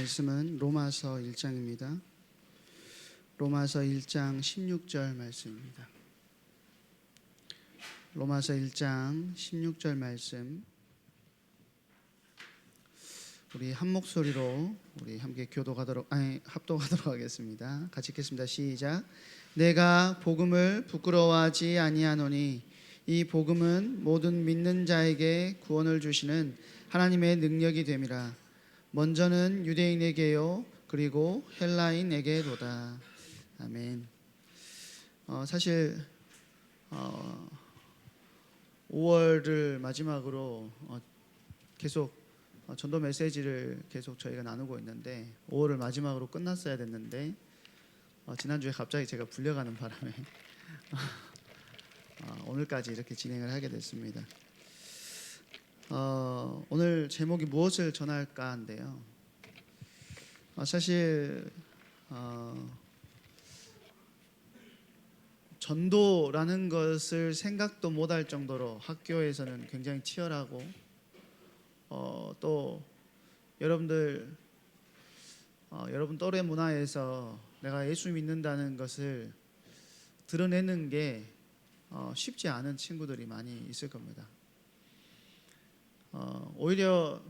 말씀은 로마서 1장입니다. 로마서 1장 16절 말씀입니다. 로마서 1장 16절 말씀, 우리 한 목소리로 우리 함께 합독하도록 하겠습니다. 같이 읽겠습니다. 시작. 내가 복음을 부끄러워하지 아니하노니 이 복음은 모든 믿는 자에게 구원을 주시는 하나님의 능력이 됨이라. 먼저는 유대인에게요 그리고 헬라인에게도다. 아멘. 사실 5월을 마지막으로 계속 전도 메시지를 계속 저희가 나누고 있는데 5월을 마지막으로 끝났어야 됐는데 지난주에 갑자기 제가 불려가는 바람에 오늘까지 이렇게 진행을 하게 됐습니다. 오늘 제목이 무엇을 전할까 한데요. 사실 전도라는 것을 생각도 못할 정도로 학교에서는 굉장히 치열하고 또 여러분 또래 문화에서 내가 예수 믿는다는 것을 드러내는 게 쉽지 않은 친구들이 많이 있을 겁니다. 오히려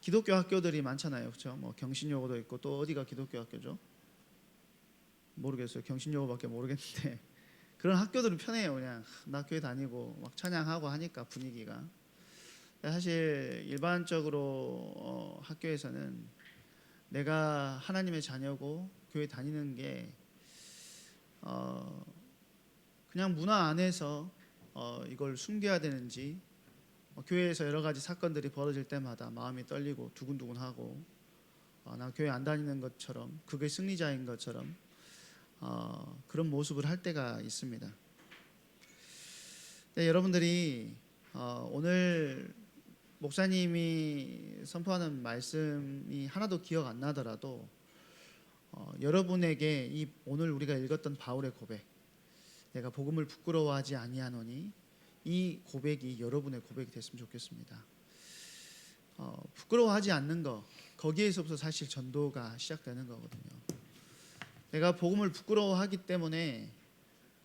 기독교 학교들이 많잖아요, 그렇죠? 경신여고도 있고 또 어디가 기독교 학교죠? 모르겠어요. 경신여고밖에 모르겠는데 그런 학교들은 편해요. 그냥 나 교회 다니고 막 찬양하고 하니까 분위기가. 사실 일반적으로 학교에서는 내가 하나님의 자녀고 교회 다니는 게 그냥 문화 안에서 이걸 숨겨야 되는지, 교회에서 여러 가지 사건들이 벌어질 때마다 마음이 떨리고 두근두근하고 나 교회 안 다니는 것처럼, 그게 승리자인 것처럼 그런 모습을 할 때가 있습니다. 여러분들이 오늘 목사님이 선포하는 말씀이 하나도 기억 안 나더라도 여러분에게 오늘 우리가 읽었던 바울의 고백, 내가 복음을 부끄러워하지 아니하노니, 이 고백이 여러분의 고백이 됐으면 좋겠습니다. 부끄러워하지 않는 거, 거기에서부터 사실 전도가 시작되는 거거든요. 내가 복음을 부끄러워하기 때문에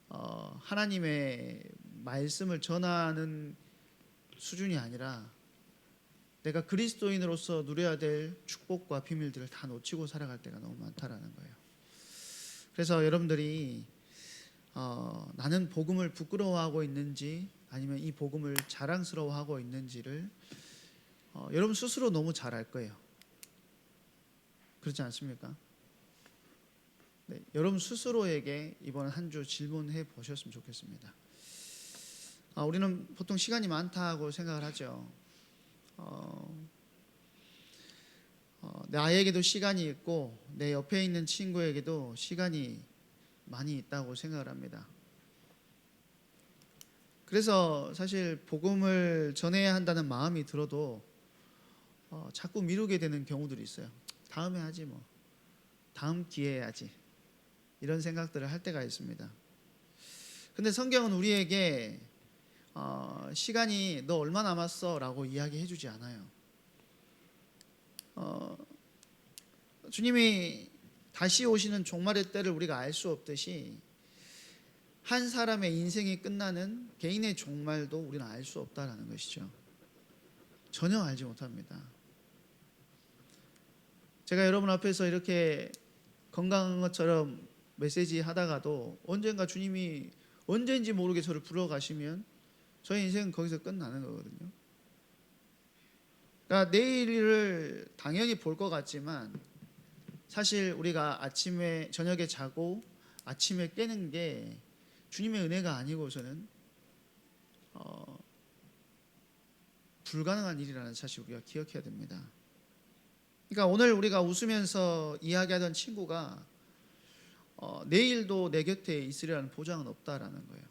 하나님의 말씀을 전하는 수준이 아니라 내가 그리스도인으로서 누려야 될 축복과 비밀들을 다 놓치고 살아갈 때가 너무 많다라는 거예요. 그래서 여러분들이 나는 복음을 부끄러워하고 있는지 아니면 이 복음을 자랑스러워하고 있는지를 여러분 스스로 너무 잘 알 거예요. 그렇지 않습니까? 네, 여러분 스스로에게 이번 한 주 질문해 보셨으면 좋겠습니다. 우리는 보통 시간이 많다고 생각을 하죠. 나에게도 시간이 있고 내 옆에 있는 친구에게도 시간이 많이 있다고 생각을 합니다. 그래서 사실 복음을 전해야 한다는 마음이 들어도 자꾸 미루게 되는 경우들이 있어요. 다음에 하지 뭐, 다음 기회에 하지, 이런 생각들을 할 때가 있습니다. 근데 성경은 우리에게 시간이 너 얼마 남았어? 라고 이야기해 주지 않아요. 주님이 다시 오시는 종말의 때를 우리가 알 수 없듯이 한 사람의 인생이 끝나는 개인의 종말도 우리는 알 수 없다라는 것이죠. 전혀 알지 못합니다. 제가 여러분 앞에서 이렇게 건강한 것처럼 메시지 하다가도 언젠가 주님이 언제인지 모르게 저를 불러가시면 저의 인생은 거기서 끝나는 거거든요. 그러니까 내일을 당연히 볼 것 같지만 사실 우리가 저녁에 자고 아침에 깨는 게 주님의 은혜가 아니고서는 불가능한 일이라는 사실 우리가 기억해야 됩니다. 그러니까 오늘 우리가 웃으면서 이야기하던 친구가 내일도 내 곁에 있으리라는 보장은 없다라는 거예요.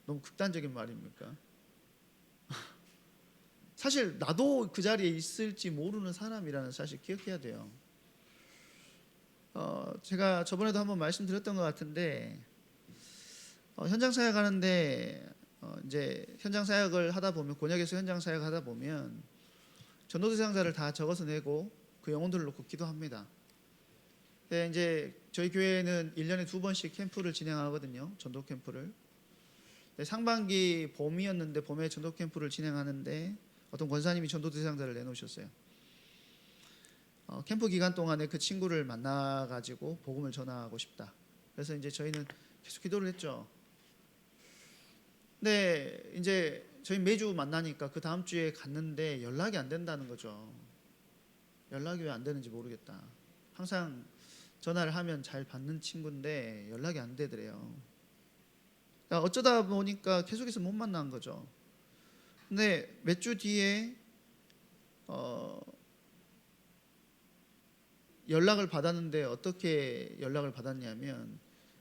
너무 극단적인 말입니까? 사실 나도 그 자리에 있을지 모르는 사람이라는 사실 기억해야 돼요. 제가 저번에도 한번 말씀드렸던 것 같은데 현장 사역 하는데 이제 현장 사역을 하다 보면, 곤약에서 현장 사역 하다 보면 전도 대상자를 다 적어서 내고 그 영혼들을 놓고 기도합니다. 네, 이제 저희 교회는 1년에 2번씩 캠프를 진행하거든요. 전도 캠프를. 네, 상반기 봄이었는데 봄에 전도 캠프를 진행하는데 어떤 권사님이 전도 대상자를 내놓으셨어요. 캠프 기간 동안에 그 친구를 만나가지고 복음을 전하고 싶다. 그래서 이제 저희는 계속 기도를 했죠. 네, 이제 저희 매주 만나니까 그 다음 주에 갔는데 연락이 안 된다는 거죠. 연락이 왜 안 되는지 모르겠다. 항상 전화를 하면 잘 받는 친구인데 연락이 안 되더래요. 그러니까 어쩌다 보니까 계속해서 못 만난 거죠. 근데 몇 주 뒤에 연락을 받았는데 어떻게 연락을 받았냐면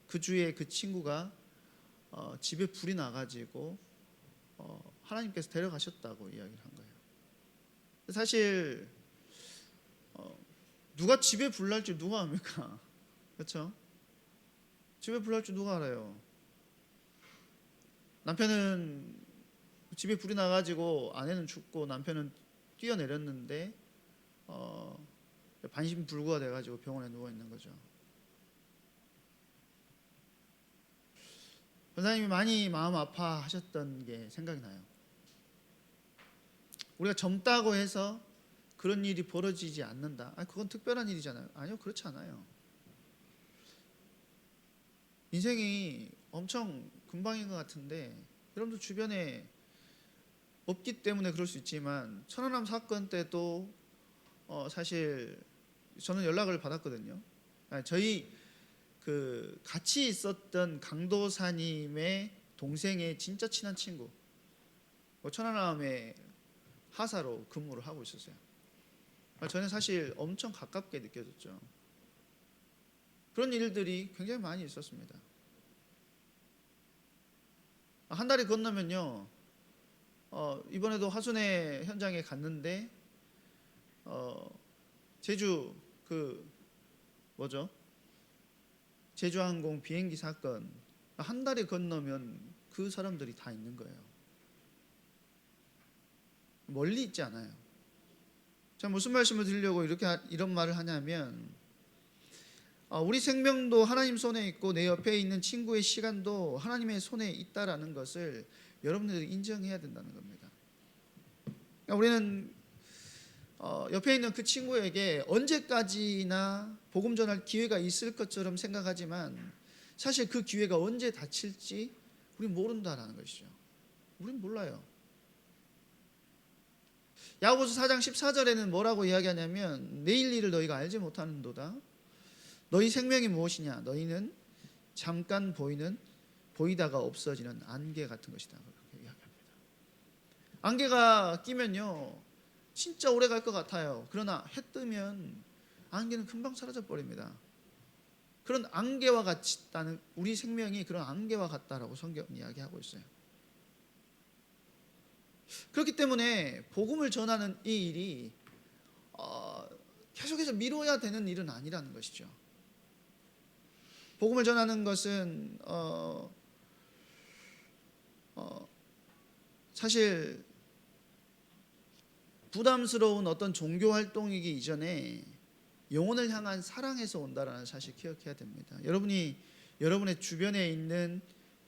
그 주에 그 친구가 집에 불이 나가지고 하나님께서 데려가셨다고 이야기를 한 거예요. 사실 누가 집에 불 날 줄 누가 압니까? 그렇죠? 집에 불 날 줄 누가 알아요? 남편은 집에 불이 나가지고 아내는 죽고 남편은 뛰어내렸는데 반신불구가 돼가지고 병원에 누워 있는 거죠. 권사님이 많이 마음 아파하셨던 게 생각이 나요. 우리가 젊다고 해서 그런 일이 벌어지지 않는다. 그건 특별한 일이잖아요. 아니요, 그렇지 않아요. 인생이 엄청 금방인 것 같은데 여러분들 주변에 없기 때문에 그럴 수 있지만 천안함 사건 때도 사실 저는 연락을 받았거든요. 저희 그 같이 있었던 강도사님의 동생의 진짜 친한 친구, 천안함의 하사로 근무를 하고 있었어요. 저는 사실 엄청 가깝게 느껴졌죠. 그런 일들이 굉장히 많이 있었습니다. 한 달이 건너면요, 이번에도 화순회 현장에 갔는데 제주 제주항공 비행기 사건, 한 달이 건너면 그 사람들이 다 있는 거예요. 멀리 있지 않아요. 자, 무슨 말씀을 드리려고 이런 말을 하냐면 우리 생명도 하나님 손에 있고 내 옆에 있는 친구의 시간도 하나님의 손에 있다라는 것을 여러분들이 인정해야 된다는 겁니다. 그러니까 우리는 옆에 있는 그 친구에게 언제까지나 복음 전할 기회가 있을 것처럼 생각하지만 사실 그 기회가 언제 닥칠지 우리는 모른다라는 것이죠. 우리는 몰라요. 야고보서 4장 14절에는 뭐라고 이야기하냐면 내일 일을 너희가 알지 못하는도다. 너희 생명이 무엇이냐? 너희는 잠깐 보이다가 없어지는 안개 같은 것이다. 그렇게 이야기합니다. 안개가 끼면요 진짜 오래 갈 것 같아요. 그러나 해 뜨면 안개는 금방 사라져 버립니다. 그런 안개와 같다는 우리 생명이 그런 안개와 같다라고 성경은 이야기하고 있어요. 그렇기 때문에 복음을 전하는 이 일이 계속해서 미뤄야 되는 일은 아니라는 것이죠. 복음을 전하는 것은 사실 부담스러운 어떤 종교 활동이기 이전에 영혼을 향한 사랑에서 온다라는 사실 기억해야 됩니다. 여러분이 여러분의 주변에 있는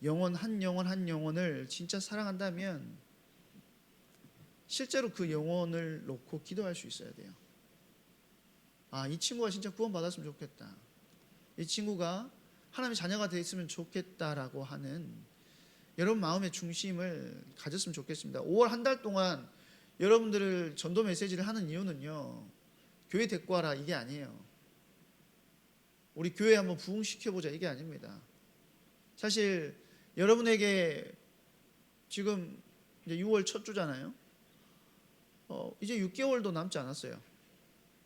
영혼 한 영혼을 진짜 사랑한다면 실제로 그 영혼을 놓고 기도할 수 있어야 돼요. 이 친구가 진짜 구원받았으면 좋겠다. 이 친구가 하나님의 자녀가 되었으면 좋겠다라고 하는 여러분 마음의 중심을 가졌으면 좋겠습니다. 5월 한 달 동안 여러분들을 전도 메시지를 하는 이유는요, 교회 데리고 와라 이게 아니에요. 우리 교회 한번 부흥시켜보자 이게 아닙니다. 사실 여러분에게 지금 이제 6월 첫 주잖아요. 이제 6개월도 남지 않았어요.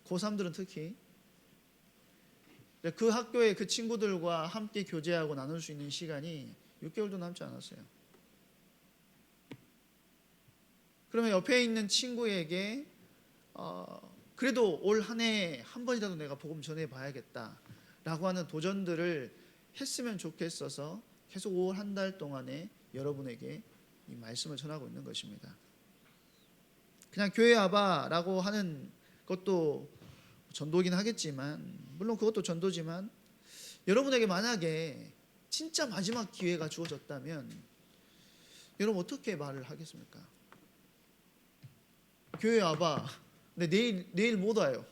고3들은 특히 그 학교의 그 친구들과 함께 교제하고 나눌 수 있는 시간이 6개월도 남지 않았어요. 그러면 옆에 있는 친구에게 그래도 올 한 해 한 번이라도 내가 복음 전해봐야겠다라고 하는 도전들을 했으면 좋겠어서 계속 5월 한 달 동안에 여러분에게 이 말씀을 전하고 있는 것입니다. 그냥 교회 와봐라고 하는 것도 전도긴 하겠지만, 물론 그것도 전도지만, 여러분에게 만약에 진짜 마지막 기회가 주어졌다면 여러분 어떻게 말을 하겠습니까? 교회 와봐. 근데 내일 못 와요.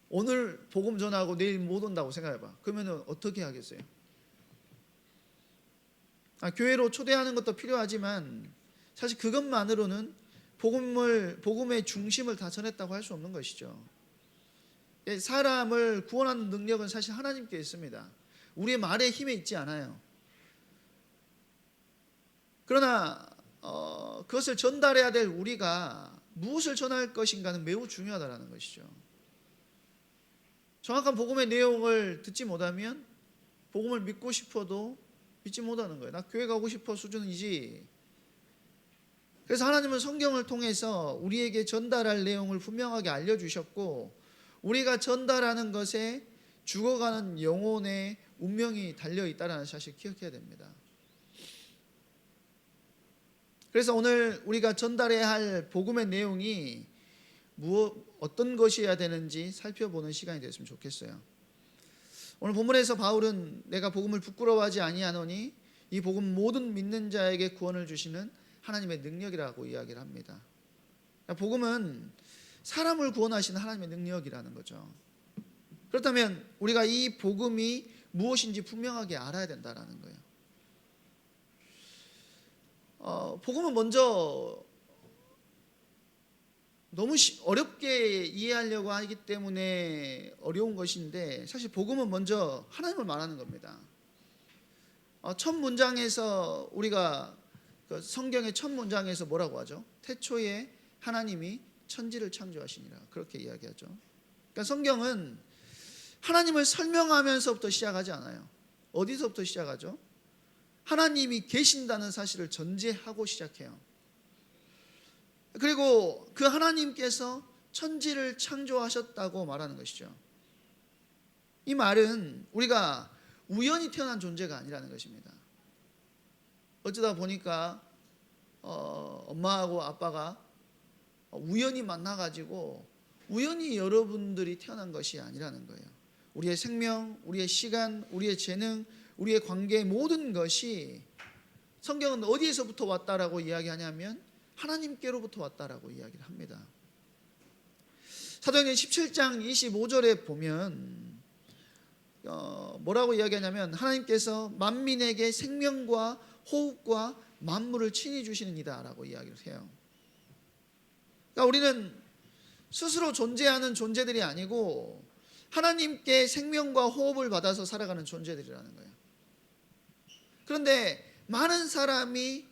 오늘 복음 전하고 내일 못 온다고 생각해봐. 그러면 어떻게 하겠어요? 교회로 초대하는 것도 필요하지만 사실 그것만으로는 복음의 중심을 다 전했다고 할 수 없는 것이죠. 사람을 구원하는 능력은 사실 하나님께 있습니다. 우리의 말에 힘에 있지 않아요. 그러나 그것을 전달해야 될 우리가 무엇을 전할 것인가는 매우 중요하다는 것이죠. 정확한 복음의 내용을 듣지 못하면 복음을 믿고 싶어도 믿지 못하는 거예요. 나 교회 가고 싶어 수준이지. 그래서 하나님은 성경을 통해서 우리에게 전달할 내용을 분명하게 알려주셨고, 우리가 전달하는 것에 죽어가는 영혼의 운명이 달려있다는 사실을 기억해야 됩니다. 그래서 오늘 우리가 전달해야 할 복음의 내용이 어떤 것이어야 되는지 살펴보는 시간이 됐으면 좋겠어요. 오늘 본문에서 바울은 내가 복음을 부끄러워하지 아니하노니 이 복음 모든 믿는 자에게 구원을 주시는 하나님의 능력이라고 이야기를 합니다. 복음은 사람을 구원하시는 하나님의 능력이라는 거죠. 그렇다면 우리가 이 복음이 무엇인지 분명하게 알아야 된다는 거예요. 복음은 먼저 너무 어렵게 이해하려고 하기 때문에 어려운 것인데, 사실 복음은 먼저 하나님을 말하는 겁니다. 첫 문장에서 우리가 성경의 첫 문장에서 뭐라고 하죠? 태초에 하나님이 천지를 창조하시니라, 그렇게 이야기하죠. 그러니까 성경은 하나님을 설명하면서부터 시작하지 않아요. 어디서부터 시작하죠? 하나님이 계신다는 사실을 전제하고 시작해요. 그리고 그 하나님께서 천지를 창조하셨다고 말하는 것이죠. 이 말은 우리가 우연히 태어난 존재가 아니라는 것입니다. 어쩌다 보니까 엄마하고 아빠가 우연히 만나가지고 우연히 여러분들이 태어난 것이 아니라는 거예요. 우리의 생명, 우리의 시간, 우리의 재능, 우리의 관계, 모든 것이 성경은 어디에서부터 왔다라고 이야기하냐면 하나님께로부터 왔다라고 이야기를 합니다. 사도행전 17장 25절에 보면 뭐라고 이야기하냐면 하나님께서 만민에게 생명과 호흡과 만물을 친히 주시는 이다라고 이야기를 해요. 그러니까 우리는 스스로 존재하는 존재들이 아니고 하나님께 생명과 호흡을 받아서 살아가는 존재들이라는 거예요. 그런데 많은 사람이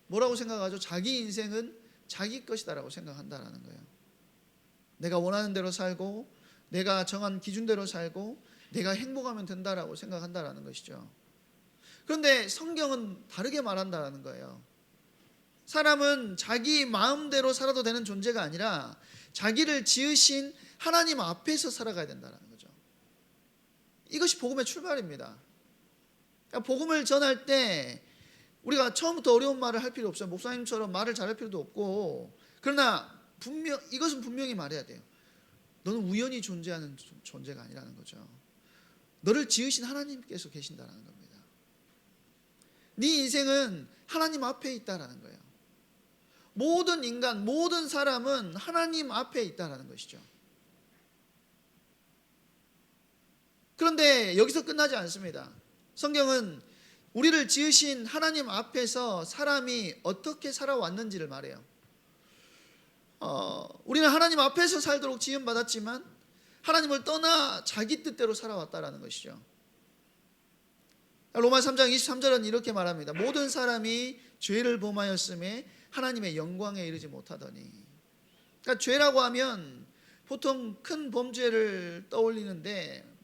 뭐라고 생각하죠? 자기 인생은 자기 것이다라고 생각한다라는 거예요. 내가 원하는 대로 살고 내가 정한 기준대로 살고 내가 행복하면 된다라고 생각한다라는 것이죠. 그런데 성경은 다르게 말한다라는 거예요. 사람은 자기 마음대로 살아도 되는 존재가 아니라 자기를 지으신 하나님 앞에서 살아가야 된다는 거죠. 이것이 복음의 출발입니다. 그러니까 복음을 전할 때 우리가 처음부터 어려운 말을 할 필요 없어요. 목사님처럼 말을 잘할 필요도 없고, 그러나 이것은 분명히 말해야 돼요. 너는 우연히 존재하는 존재가 아니라는 거죠. 너를 지으신 하나님께서 계신다는 겁니다. 네 인생은 하나님 앞에 있다는 거예요. 모든 인간, 모든 사람은 하나님 앞에 있다는 것이죠. 그런데 여기서 끝나지 않습니다. 성경은 우리를 지으신 하나님 앞에서 사람이 어떻게 살아왔는지를 말해요. 우리는 하나님 앞에서 살도록 지음받았지만 하나님을 떠나 자기 뜻대로 살아왔다는 것이죠. 로마서 3장 23절은 이렇게 말합니다. 모든 사람이 죄를 범하였음에 하나님의 영광에 이르지 못하더니. 그러니까 죄라고 하면 보통 큰 범죄를 떠올리는데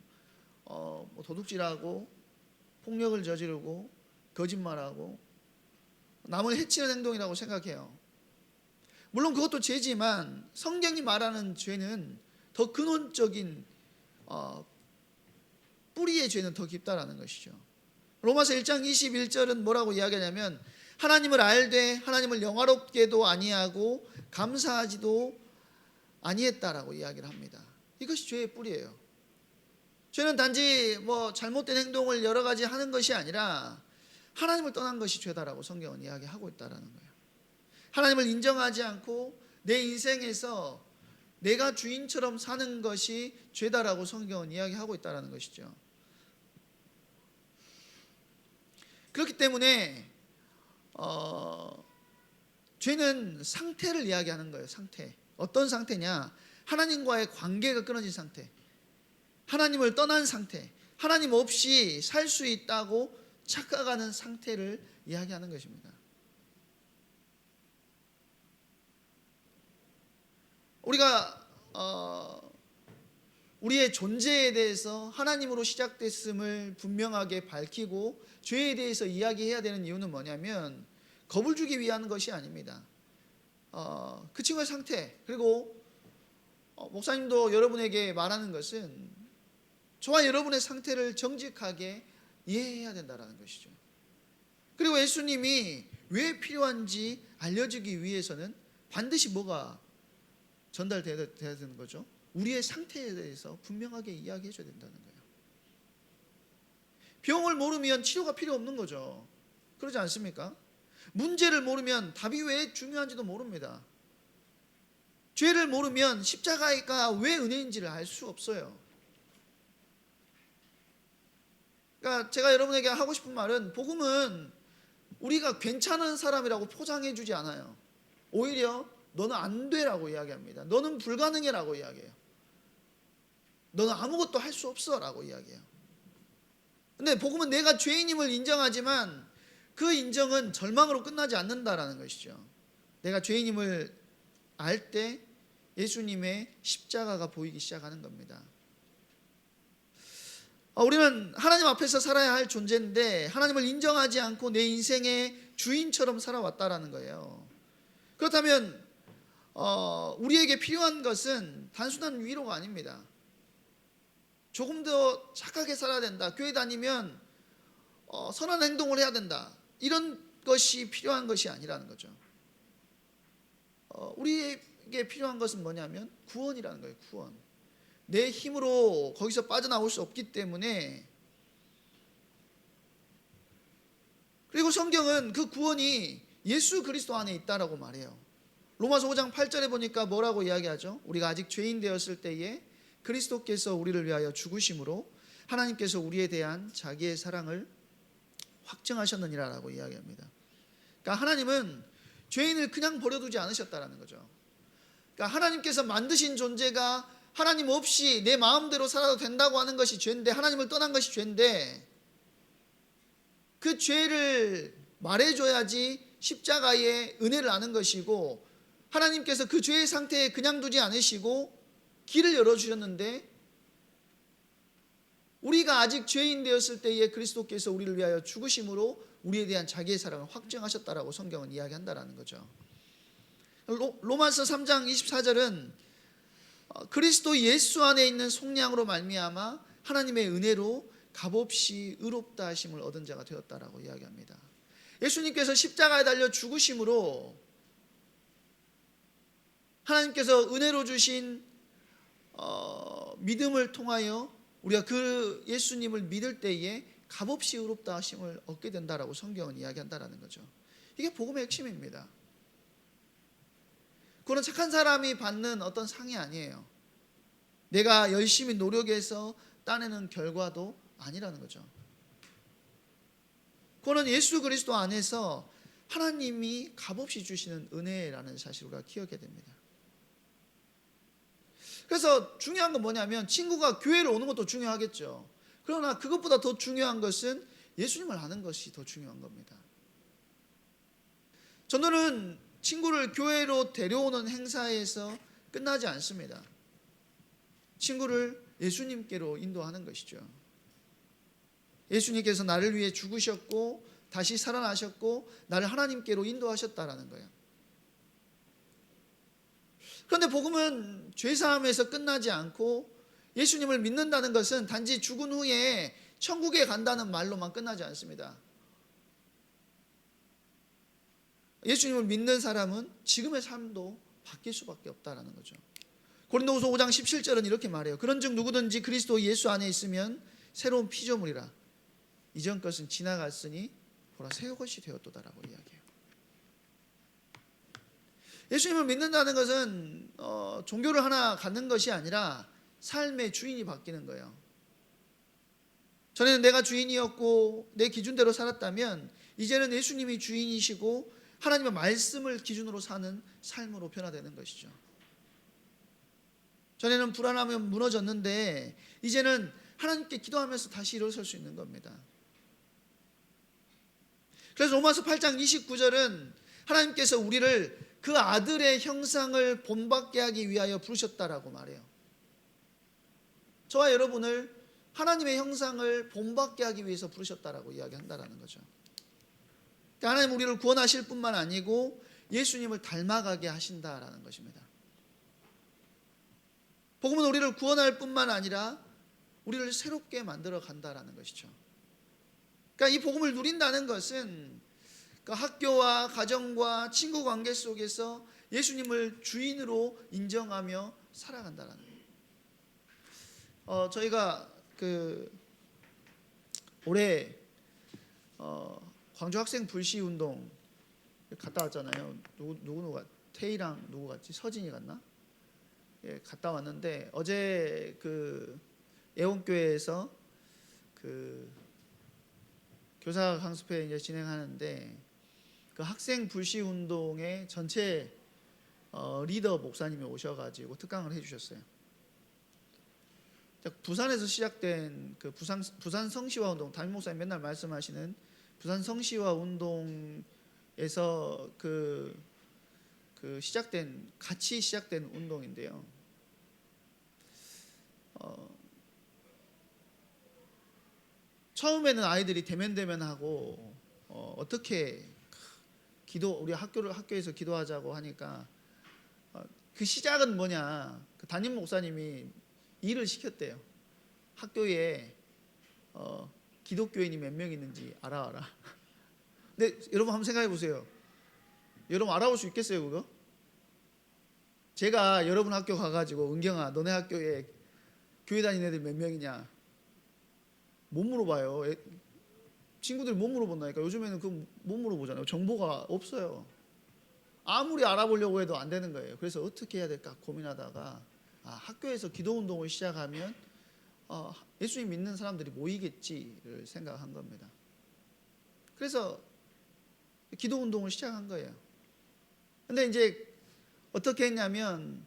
도둑질하고 폭력을 저지르고 거짓말하고 남을 해치는 행동이라고 생각해요. 물론 그것도 죄지만 성경이 말하는 죄는 더 근원적인 뿌리의 죄는 더 깊다라는 것이죠. 로마서 1장 21절은 뭐라고 이야기하냐면 하나님을 알되 하나님을 영화롭게도 아니하고 감사하지도 아니했다라고 이야기를 합니다. 이것이 죄의 뿌리예요. 죄는 단지 잘못된 행동을 여러 가지 하는 것이 아니라 하나님을 떠난 것이 죄다라고 성경은 이야기하고 있다라는 거예요. 하나님을 인정하지 않고 내 인생에서 내가 주인처럼 사는 것이 죄다라고 성경은 이야기하고 있다는 것이죠. 그렇기 때문에 죄는 상태를 이야기하는 거예요. 상태. 어떤 상태냐? 하나님과의 관계가 끊어진 상태, 하나님을 떠난 상태, 하나님 없이 살 수 있다고 착각하는 상태를 이야기하는 것입니다. 우리가 우리의 존재에 대해서 하나님으로 시작됐음을 분명하게 밝히고 죄에 대해서 이야기해야 되는 이유는 뭐냐면 겁을 주기 위한 것이 아닙니다. 그 친구의 상태, 그리고 목사님도 여러분에게 말하는 것은 저와 여러분의 상태를 정직하게 이해해야 된다는 것이죠. 그리고 예수님이 왜 필요한지 알려주기 위해서는 반드시 뭐가 전달돼야 되는 거죠? 우리의 상태에 대해서 분명하게 이야기해 줘야 된다는 거예요. 병을 모르면 치료가 필요 없는 거죠. 그러지 않습니까? 문제를 모르면 답이 왜 중요한지도 모릅니다. 죄를 모르면 십자가가 왜 은혜인지를 알 수 없어요. 그러니까 제가 여러분에게 하고 싶은 말은, 복음은 우리가 괜찮은 사람이라고 포장해 주지 않아요. 오히려 너는 안 돼라고 이야기합니다. 너는 불가능해라고 이야기해요. 너는 아무것도 할 수 없어라고 이야기해요. 근데 복음은 내가 죄인임을 인정하지만 그 인정은 절망으로 끝나지 않는다라는 것이죠. 내가 죄인임을 알 때 예수님의 십자가가 보이기 시작하는 겁니다. 우리는 하나님 앞에서 살아야 할 존재인데 하나님을 인정하지 않고 내 인생의 주인처럼 살아왔다라는 거예요. 그렇다면 우리에게 필요한 것은 단순한 위로가 아닙니다. 조금 더 착하게 살아야 된다, 교회 다니면 선한 행동을 해야 된다, 이런 것이 필요한 것이 아니라는 거죠. 우리에게 필요한 것은 뭐냐면 구원이라는 거예요. 구원. 내 힘으로 거기서 빠져나올 수 없기 때문에, 그리고 성경은 그 구원이 예수 그리스도 안에 있다라고 말해요. 로마서 5장 8절에 보니까 뭐라고 이야기하죠? 우리가 아직 죄인 되었을 때에 그리스도께서 우리를 위하여 죽으심으로 하나님께서 우리에 대한 자기의 사랑을 확증하셨느니라라고 이야기합니다. 그러니까 하나님은 죄인을 그냥 버려두지 않으셨다라는 거죠. 그러니까 하나님께서 만드신 존재가 하나님 없이 내 마음대로 살아도 된다고 하는 것이 죄인데, 하나님을 떠난 것이 죄인데, 그 죄를 말해줘야지 십자가의 은혜를 아는 것이고, 하나님께서 그 죄의 상태에 그냥 두지 않으시고 길을 열어주셨는데, 우리가 아직 죄인 되었을 때에 그리스도께서 우리를 위하여 죽으심으로 우리에 대한 자기의 사랑을 확증하셨다라고 성경은 이야기한다라는 거죠. 로마서 3장 24절은 그리스도 예수 안에 있는 속량으로 말미암아 하나님의 은혜로 값없이 의롭다 하심을 얻은 자가 되었다라고 이야기합니다. 예수님께서 십자가에 달려 죽으심으로 하나님께서 은혜로 주신 믿음을 통하여 우리가 그 예수님을 믿을 때에 값없이 의롭다 하심을 얻게 된다라고 성경은 이야기한다라는 거죠. 이게 복음의 핵심입니다. 그건 착한 사람이 받는 어떤 상이 아니에요. 내가 열심히 노력해서 따내는 결과도 아니라는 거죠. 그거는 예수 그리스도 안에서 하나님이 값없이 주시는 은혜라는 사실을 우리가 기억해야 됩니다. 그래서 중요한 건 뭐냐면, 친구가 교회를 오는 것도 중요하겠죠. 그러나 그것보다 더 중요한 것은 예수님을 아는 것이 더 중요한 겁니다. 전도는 친구를 교회로 데려오는 행사에서 끝나지 않습니다. 친구를 예수님께로 인도하는 것이죠. 예수님께서 나를 위해 죽으셨고 다시 살아나셨고 나를 하나님께로 인도하셨다라는 거예요. 그런데 복음은 죄사함에서 끝나지 않고, 예수님을 믿는다는 것은 단지 죽은 후에 천국에 간다는 말로만 끝나지 않습니다. 예수님을 믿는 사람은 지금의 삶도 바뀔 수밖에 없다라는 거죠. 고린도후서 5장 17절은 이렇게 말해요. 그런즉 누구든지 그리스도 예수 안에 있으면 새로운 피조물이라. 이전 것은 지나갔으니 보라 새 것이 되었도다라고 이야기해요. 예수님을 믿는다는 것은 종교를 하나 갖는 것이 아니라 삶의 주인이 바뀌는 거예요. 전에는 내가 주인이었고 내 기준대로 살았다면 이제는 예수님이 주인이시고 하나님의 말씀을 기준으로 사는 삶으로 변화되는 것이죠. 전에는 불안하면 무너졌는데 이제는 하나님께 기도하면서 다시 일어설 수 있는 겁니다. 그래서 로마서 8장 29절은 하나님께서 우리를 그 아들의 형상을 본받게 하기 위하여 부르셨다라고 말해요. 저와 여러분을 하나님의 형상을 본받게 하기 위해서 부르셨다라고 이야기한다라는 거죠. 그러니까 하나님 우리를 구원하실 뿐만 아니고 예수님을 닮아가게 하신다라는 것입니다. 복음은 우리를 구원할 뿐만 아니라 우리를 새롭게 만들어 간다라는 것이죠. 그러니까 이 복음을 누린다는 것은 그 학교와 가정과 친구 관계 속에서 예수님을 주인으로 인정하며 살아간다라는 거예요. 저희가 올해 광주 학생 불시 운동 갔다 왔잖아요. 누구 태희랑 누구 갔지? 서진이 갔나? 예, 갔다 왔는데 어제 애원교회에서 교사 강습회 이제 진행하는데 그 학생 불시 운동의 전체 리더 목사님이 오셔가지고 특강을 해주셨어요. 부산에서 시작된 그 부산 성시화 운동, 담임 목사님 맨날 말씀하시는 부산 성시화 운동에서 같이 시작된 운동인데요. 처음에는 아이들이 대면하고 어떻게 우리 학교에서 기도하자고 하니까 그 시작은 뭐냐? 그 담임 목사님이 일을 시켰대요. 학교에 기독교인이 몇 명 있는지 알아와라. 근데 여러분 한번 생각해 보세요. 여러분 알아볼 수 있겠어요, 그거? 제가 여러분 학교 가가지고 은경아, 너네 학교에 교회 다니는 애들 몇 명이냐? 못 물어봐요. 친구들이 못 물어본다니까. 요즘에는 못 물어보잖아요. 정보가 없어요. 아무리 알아보려고 해도 안 되는 거예요. 그래서 어떻게 해야 될까 고민하다가 학교에서 기도 운동을 시작하면 예수님 믿는 사람들이 모이겠지를 생각한 겁니다. 그래서 기도 운동을 시작한 거예요. 근데 이제 어떻게 했냐면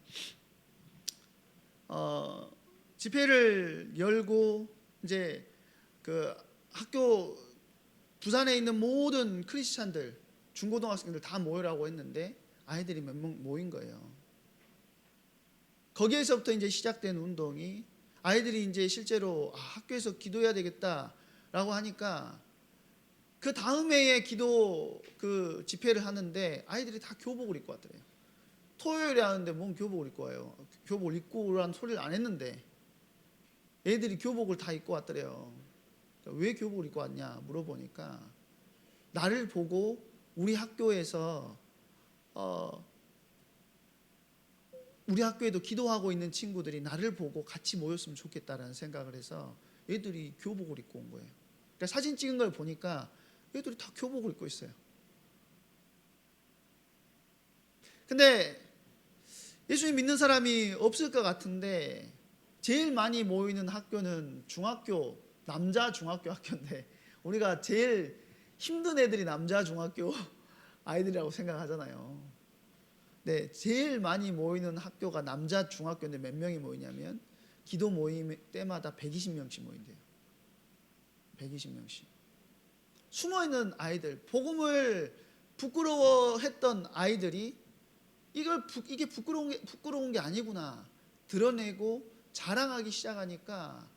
집회를 열고 이제 그 학교 부산에 있는 모든 크리스찬들 중고등학생들 다 모여라고 했는데 아이들이 몇 명 모인 거예요. 거기에서부터 이제 시작된 운동이 아이들이 이제 실제로 학교에서 기도해야 되겠다라고 하니까 그 다음 해에 기도 집회를 하는데 아이들이 다 교복을 입고 왔더래요. 토요일에 하는데 뭔 교복을 입고 와요. 교복을 입고 오라는 소리를 안 했는데 애들이 교복을 다 입고 왔더래요. 왜 교복을 입고 왔냐 물어보니까 나를 보고 우리 학교에서 우리 학교에도 기도하고 있는 친구들이 나를 보고 같이 모였으면 좋겠다라는 생각을 해서 애들이 교복을 입고 온 거예요. 그러니까 사진 찍은 걸 보니까 애들이 다 교복을 입고 있어요. 근데 예수님 믿는 사람이 없을 것 같은데 제일 많이 모이는 학교는 중학교, 남자 중학교 학교인데 우리가 제일 힘든 애들이 남자 중학교 아이들이라고 생각하잖아요. 네, 제일 많이 모이는 학교가 남자 중학교인데 몇 명이 모이냐면 기도 모임 때마다 120명씩 모인대요. 120명씩. 숨어있는 아이들, 복음을 부끄러워했던 아이들이 이게 부끄러운 게 아니구나 드러내고 자랑하기 시작하니까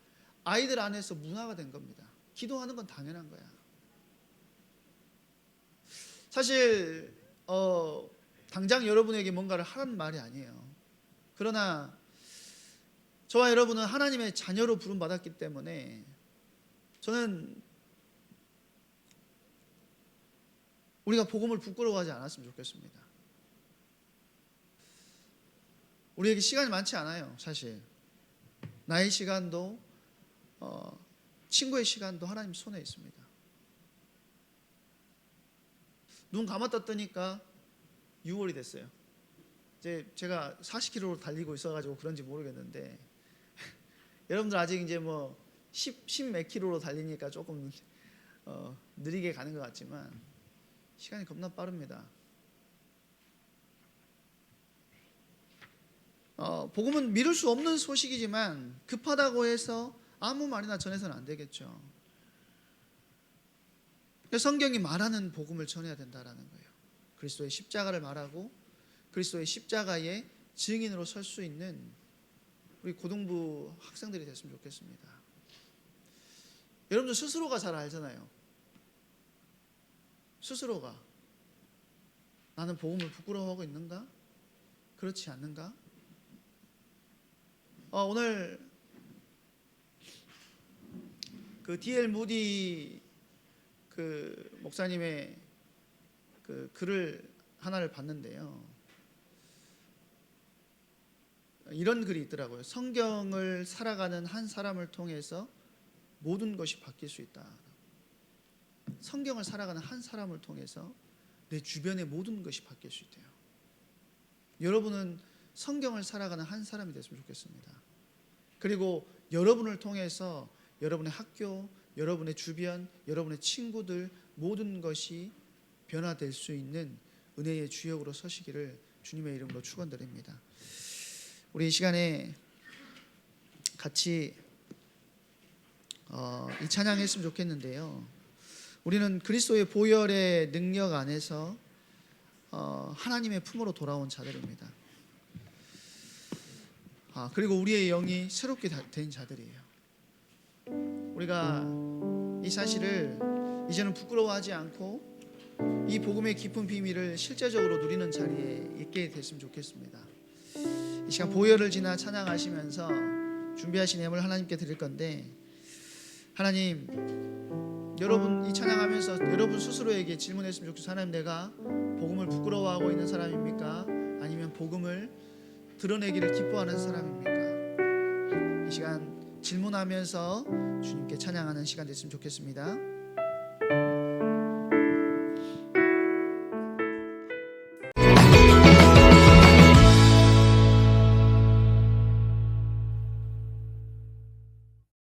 아이들 안에서 문화가 된 겁니다. 기도하는 건 당연한 거야. 사실 당장 여러분에게 뭔가를 하라는 말이 아니에요. 그러나 저와 여러분은 하나님의 자녀로 부름받았기 때문에 저는 우리가 복음을 부끄러워하지 않았으면 좋겠습니다. 우리에게 시간이 많지 않아요. 사실 나의 시간도 친구의 시간도 하나님 손에 있습니다. 눈 감았다 뜨니까 6월이 됐어요. 이제 제가 40km로 달리고 있어가지고 그런지 모르겠는데 여러분들 아직 이제 뭐 10 몇 킬로로 달리니까 조금 느리게 가는 것 같지만 시간이 겁나 빠릅니다. 복음은 미룰 수 없는 소식이지만 급하다고 해서 아무 말이나 전해서는 안 되겠죠. 성경이 말하는 복음을 전해야 된다라는 거예요. 그리스도의 십자가를 말하고 그리스도의 십자가의 증인으로 설 수 있는 우리 고등부 학생들이 됐으면 좋겠습니다. 여러분들 스스로가 잘 알잖아요. 스스로가 나는 복음을 부끄러워하고 있는가? 그렇지 않는가? 오늘 그 D.L. 무디 그 목사님의 그 글을 하나를 봤는데요. 이런 글이 있더라고요. 성경을 살아가는 한 사람을 통해서 모든 것이 바뀔 수 있다. 성경을 살아가는 한 사람을 통해서 내 주변의 모든 것이 바뀔 수 있대요. 여러분은 성경을 살아가는 한 사람이 됐으면 좋겠습니다. 그리고 여러분을 통해서 여러분의 학교, 여러분의 주변, 여러분의 친구들 모든 것이 변화될 수 있는 은혜의 주역으로 서시기를 주님의 이름으로 축원드립니다. 우리 이 시간에 같이 이 찬양했으면 좋겠는데요. 우리는 그리스도의 보혈의 능력 안에서 하나님의 품으로 돌아온 자들입니다. 그리고 우리의 영이 새롭게 된 자들이에요. 우리가 이 사실을 이제는 부끄러워하지 않고 이 복음의 깊은 비밀을 실제적으로 누리는 자리에 있게 됐으면 좋겠습니다. 이 시간 보혈을 지나 찬양하시면서 준비하신 예물 하나님께 드릴 건데, 하나님, 여러분 이 찬양하면서 여러분 스스로에게 질문했으면 좋겠어요. 하나님, 내가 복음을 부끄러워하고 있는 사람입니까? 아니면 복음을 드러내기를 기뻐하는 사람입니까? 이 시간 질문하면서 주님께 찬양하는 시간 됐으면 좋겠습니다.